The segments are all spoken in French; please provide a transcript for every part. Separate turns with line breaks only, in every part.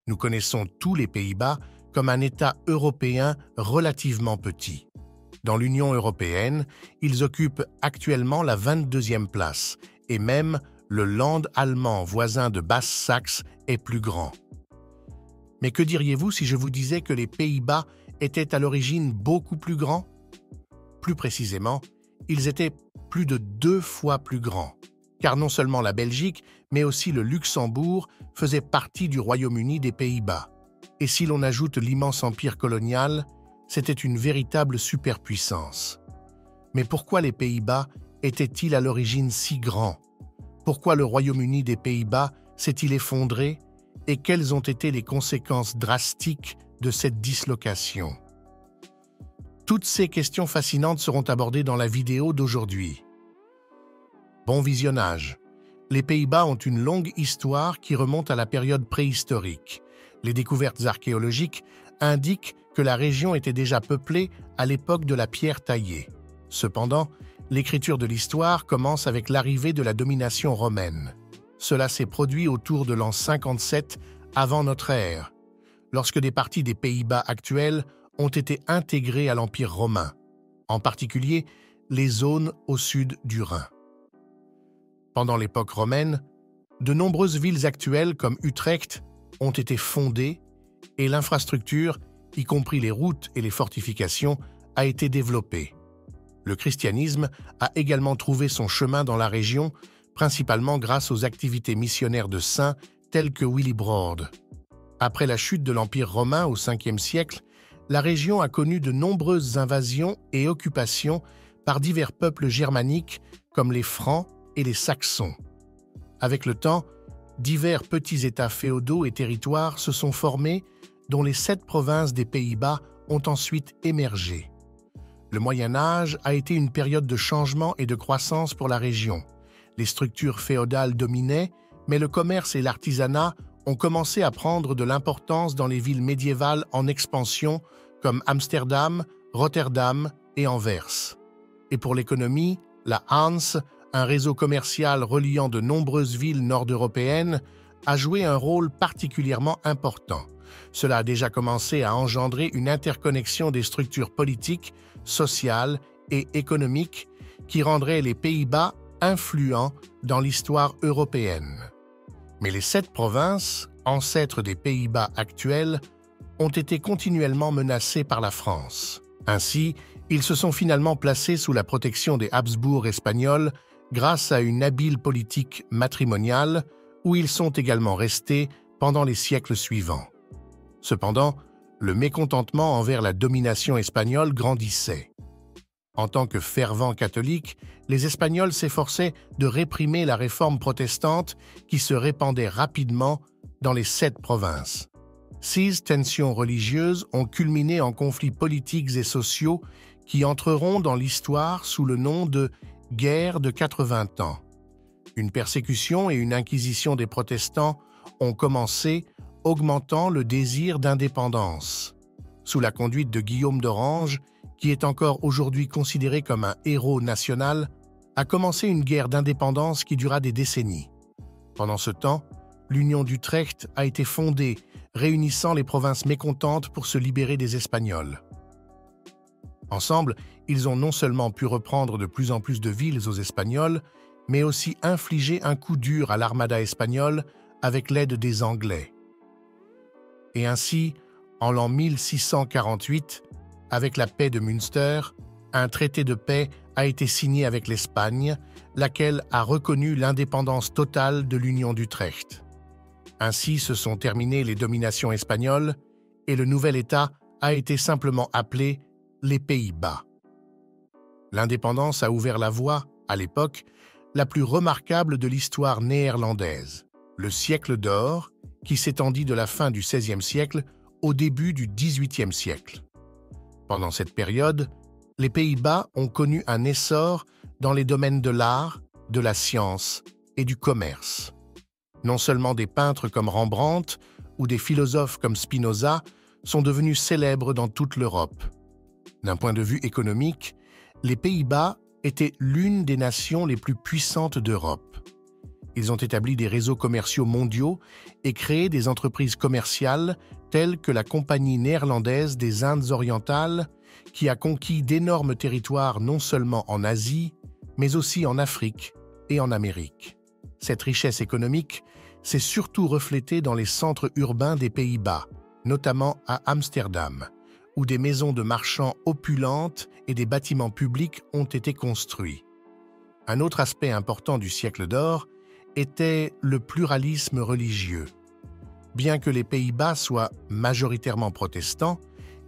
Nous connaissons tous les Pays-Bas comme un État européen relativement petit. Dans l'Union européenne, ils occupent actuellement la 22e place, et même le land allemand voisin de Basse-Saxe est plus grand. Mais que diriez-vous si je vous disais que les Pays-Bas étaient à l'origine beaucoup plus grands? Plus précisément, ils étaient plus de 2 fois plus grands, car non seulement la Belgique, mais aussi le Luxembourg faisaient partie du Royaume-Uni des Pays-Bas. Et si l'on ajoute l'immense empire colonial, c'était une véritable superpuissance. Mais pourquoi les Pays-Bas étaient-ils à l'origine si grands? Pourquoi le Royaume-Uni des Pays-Bas s'est-il effondré? Et quelles ont été les conséquences drastiques de cette dislocation? Toutes ces questions fascinantes seront abordées dans la vidéo d'aujourd'hui. Bon visionnage. Les Pays-Bas ont une longue histoire qui remonte à la période préhistorique. Les découvertes archéologiques indiquent que la région était déjà peuplée à l'époque de la pierre taillée. Cependant, l'écriture de l'histoire commence avec l'arrivée de la domination romaine. Cela s'est produit autour de l'an 57 avant notre ère, lorsque des parties des Pays-Bas actuels ont été intégrées à l'Empire romain, en particulier les zones au sud du Rhin. Pendant l'époque romaine, de nombreuses villes actuelles comme Utrecht ont été fondées et l'infrastructure, y compris les routes et les fortifications, a été développée. Le christianisme a également trouvé son chemin dans la région, principalement grâce aux activités missionnaires de saints tels que Willibrord. Après la chute de l'Empire romain au 5e siècle, la région a connu de nombreuses invasions et occupations par divers peuples germaniques comme les Francs et les Saxons. Avec le temps, divers petits États féodaux et territoires se sont formés, dont les 7 provinces des Pays-Bas ont ensuite émergé. Le Moyen Âge a été une période de changement et de croissance pour la région. Les structures féodales dominaient, mais le commerce et l'artisanat ont commencé à prendre de l'importance dans les villes médiévales en expansion comme Amsterdam, Rotterdam et Anvers. Et pour l'économie, la Hanse, un réseau commercial reliant de nombreuses villes nord-européennes, a joué un rôle particulièrement important. Cela a déjà commencé à engendrer une interconnexion des structures politiques, sociales et économiques qui rendrait les Pays-Bas influents dans l'histoire européenne. Mais les 7 provinces, ancêtres des Pays-Bas actuels, ont été continuellement menacées par la France. Ainsi, ils se sont finalement placés sous la protection des Habsbourg espagnols grâce à une habile politique matrimoniale où ils sont également restés pendant les siècles suivants. Cependant, le mécontentement envers la domination espagnole grandissait. En tant que fervents catholiques, les Espagnols s'efforçaient de réprimer la réforme protestante qui se répandait rapidement dans les 7 provinces. Ces tensions religieuses ont culminé en conflits politiques et sociaux qui entreront dans l'histoire sous le nom de « guerre de 80 ans ». Une persécution et une inquisition des protestants ont commencé, augmentant le désir d'indépendance. Sous la conduite de Guillaume d'Orange, qui est encore aujourd'hui considéré comme un héros national, a commencé une guerre d'indépendance qui dura des décennies. Pendant ce temps, l'Union d'Utrecht a été fondée, réunissant les provinces mécontentes pour se libérer des Espagnols. Ensemble, ils ont non seulement pu reprendre de plus en plus de villes aux Espagnols, mais aussi infliger un coup dur à l'armada espagnole avec l'aide des Anglais. Et ainsi, en l'an 1648, avec la paix de Münster, un traité de paix a été signé avec l'Espagne, laquelle a reconnu l'indépendance totale de l'Union d'Utrecht. Ainsi se sont terminées les dominations espagnoles et le nouvel État a été simplement appelé les Pays-Bas. L'indépendance a ouvert la voie, à l'époque, la plus remarquable de l'histoire néerlandaise, le siècle d'or, qui s'étendit de la fin du XVIe siècle au début du XVIIIe siècle. Pendant cette période, les Pays-Bas ont connu un essor dans les domaines de l'art, de la science et du commerce. Non seulement des peintres comme Rembrandt ou des philosophes comme Spinoza sont devenus célèbres dans toute l'Europe. D'un point de vue économique, les Pays-Bas étaient l'une des nations les plus puissantes d'Europe. Ils ont établi des réseaux commerciaux mondiaux et créé des entreprises commerciales telles que la Compagnie néerlandaise des Indes orientales, qui a conquis d'énormes territoires non seulement en Asie, mais aussi en Afrique et en Amérique. Cette richesse économique s'est surtout reflétée dans les centres urbains des Pays-Bas, notamment à Amsterdam, où des maisons de marchands opulentes et des bâtiments publics ont été construits. Un autre aspect important du siècle d'or était le pluralisme religieux. Bien que les Pays-Bas soient majoritairement protestants,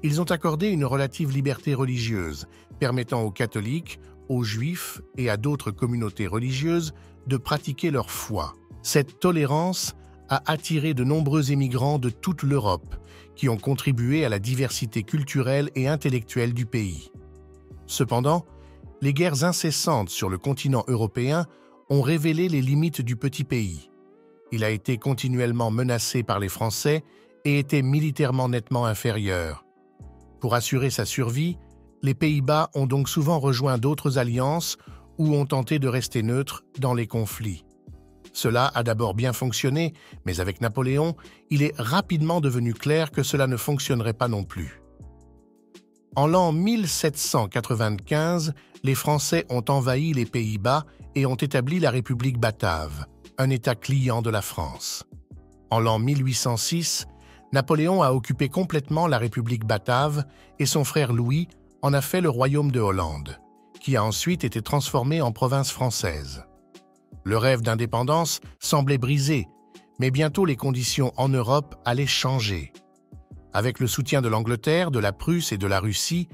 ils ont accordé une relative liberté religieuse, permettant aux catholiques, aux juifs et à d'autres communautés religieuses de pratiquer leur foi. Cette tolérance a attiré de nombreux émigrants de toute l'Europe, qui ont contribué à la diversité culturelle et intellectuelle du pays. Cependant, les guerres incessantes sur le continent européen ont révélé les limites du petit pays. Il a été continuellement menacé par les Français et était militairement nettement inférieur. Pour assurer sa survie, les Pays-Bas ont donc souvent rejoint d'autres alliances ou ont tenté de rester neutres dans les conflits. Cela a d'abord bien fonctionné, mais avec Napoléon, il est rapidement devenu clair que cela ne fonctionnerait pas non plus. En l'an 1795, les Français ont envahi les Pays-Bas et ont établi la République batave, un État client de la France. En l'an 1806, Napoléon a occupé complètement la République batave et son frère Louis en a fait le royaume de Hollande, qui a ensuite été transformé en province française. Le rêve d'indépendance semblait brisé, mais bientôt les conditions en Europe allaient changer. Avec le soutien de l'Angleterre, de la Prusse et de la Russie,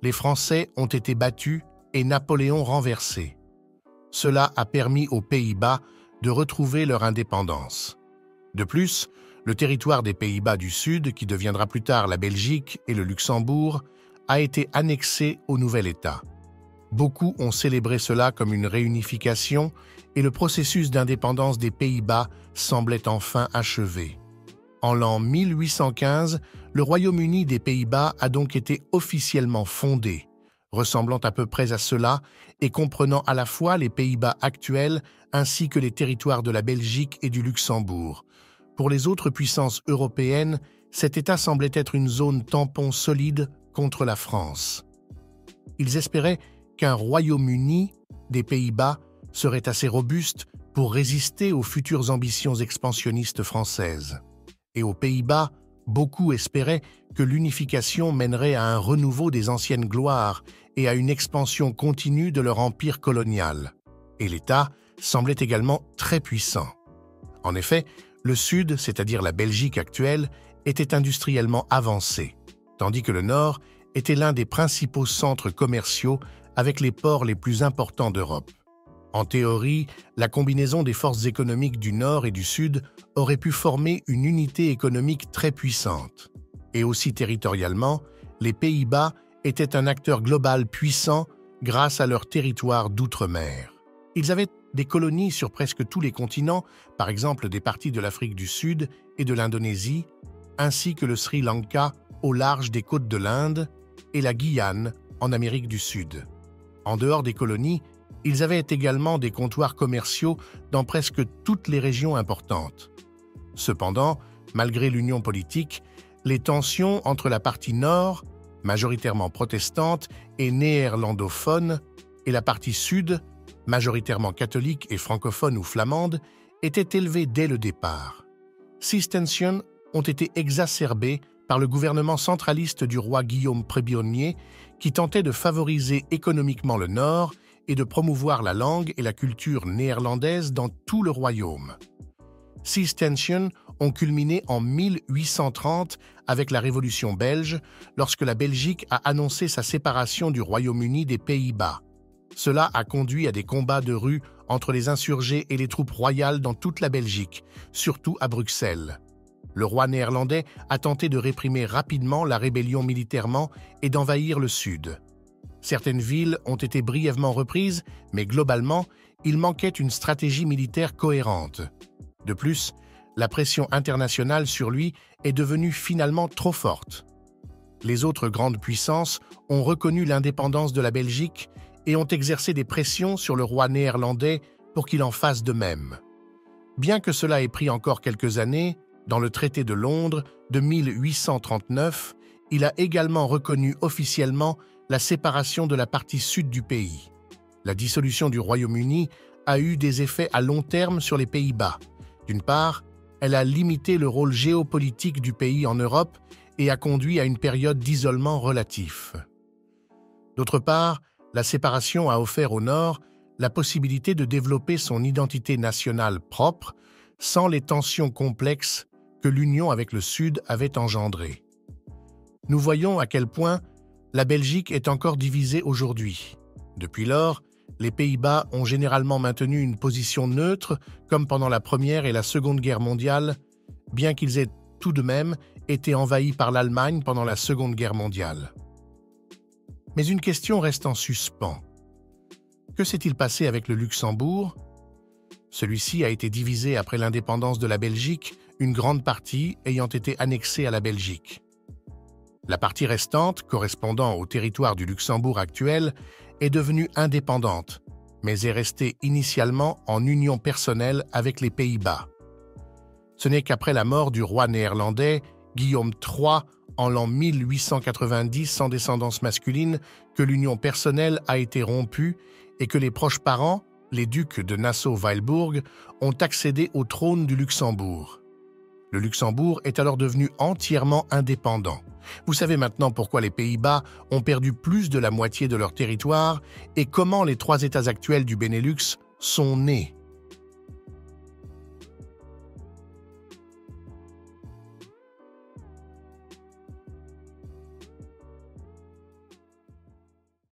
les Français ont été battus et Napoléon renversé. Cela a permis aux Pays-Bas de retrouver leur indépendance. De plus, le territoire des Pays-Bas du Sud, qui deviendra plus tard la Belgique et le Luxembourg, a été annexé au nouvel État. Beaucoup ont célébré cela comme une réunification et le processus d'indépendance des Pays-Bas semblait enfin achevé. En l'an 1815, le Royaume-Uni des Pays-Bas a donc été officiellement fondé, ressemblant à peu près à cela et comprenant à la fois les Pays-Bas actuels ainsi que les territoires de la Belgique et du Luxembourg. Pour les autres puissances européennes, cet État semblait être une zone tampon solide contre la France. Ils espéraient qu'un Royaume-Uni des Pays-Bas serait assez robuste pour résister aux futures ambitions expansionnistes françaises. Et aux Pays-Bas, beaucoup espéraient que l'unification mènerait à un renouveau des anciennes gloires et à une expansion continue de leur empire colonial. Et l'État semblait également très puissant. En effet, le Sud, c'est-à-dire la Belgique actuelle, était industriellement avancé, tandis que le Nord était l'un des principaux centres commerciaux avec les ports les plus importants d'Europe. En théorie, la combinaison des forces économiques du Nord et du Sud aurait pu former une unité économique très puissante. Et aussi territorialement, les Pays-Bas étaient un acteur global puissant grâce à leur territoire d'outre-mer. Ils avaient des colonies sur presque tous les continents, par exemple des parties de l'Afrique du Sud et de l'Indonésie, ainsi que le Sri Lanka au large des côtes de l'Inde et la Guyane en Amérique du Sud. En dehors des colonies, ils avaient également des comptoirs commerciaux dans presque toutes les régions importantes. Cependant, malgré l'union politique, les tensions entre la partie nord, majoritairement protestante et néerlandophone, et la partie sud, majoritairement catholique et francophone ou flamande, étaient élevées dès le départ. Ces tensions ont été exacerbées par le gouvernement centraliste du roi Guillaume Prébionnier qui tentait de favoriser économiquement le Nord et de promouvoir la langue et la culture néerlandaise dans tout le royaume. Ces tensions ont culminé en 1830 avec la Révolution belge, lorsque la Belgique a annoncé sa séparation du Royaume-Uni des Pays-Bas. Cela a conduit à des combats de rue entre les insurgés et les troupes royales dans toute la Belgique, surtout à Bruxelles. Le roi néerlandais a tenté de réprimer rapidement la rébellion militairement et d'envahir le sud. Certaines villes ont été brièvement reprises, mais globalement, il manquait une stratégie militaire cohérente. De plus, la pression internationale sur lui est devenue finalement trop forte. Les autres grandes puissances ont reconnu l'indépendance de la Belgique et ont exercé des pressions sur le roi néerlandais pour qu'il en fasse de même. Bien que cela ait pris encore quelques années, dans le traité de Londres de 1839, il a également reconnu officiellement la séparation de la partie sud du pays. La dissolution du Royaume-Uni a eu des effets à long terme sur les Pays-Bas. D'une part, elle a limité le rôle géopolitique du pays en Europe et a conduit à une période d'isolement relatif. D'autre part, la séparation a offert au Nord la possibilité de développer son identité nationale propre sans les tensions complexes que l'union avec le Sud avait engendrées. Nous voyons à quel point la Belgique est encore divisée aujourd'hui. Depuis lors, les Pays-Bas ont généralement maintenu une position neutre, comme pendant la Première et la Seconde Guerre mondiale, bien qu'ils aient tout de même été envahis par l'Allemagne pendant la Seconde Guerre mondiale. Mais une question reste en suspens. Que s'est-il passé avec le Luxembourg? Celui-ci a été divisé après l'indépendance de la Belgique, une grande partie ayant été annexée à la Belgique. La partie restante, correspondant au territoire du Luxembourg actuel, est devenue indépendante, mais est restée initialement en union personnelle avec les Pays-Bas. Ce n'est qu'après la mort du roi néerlandais Guillaume III en l'an 1890 sans descendance masculine que l'union personnelle a été rompue et que les proches parents, les ducs de Nassau-Weilbourg, ont accédé au trône du Luxembourg. Le Luxembourg est alors devenu entièrement indépendant. Vous savez maintenant pourquoi les Pays-Bas ont perdu plus de la moitié de leur territoire et comment les trois États actuels du Benelux sont nés.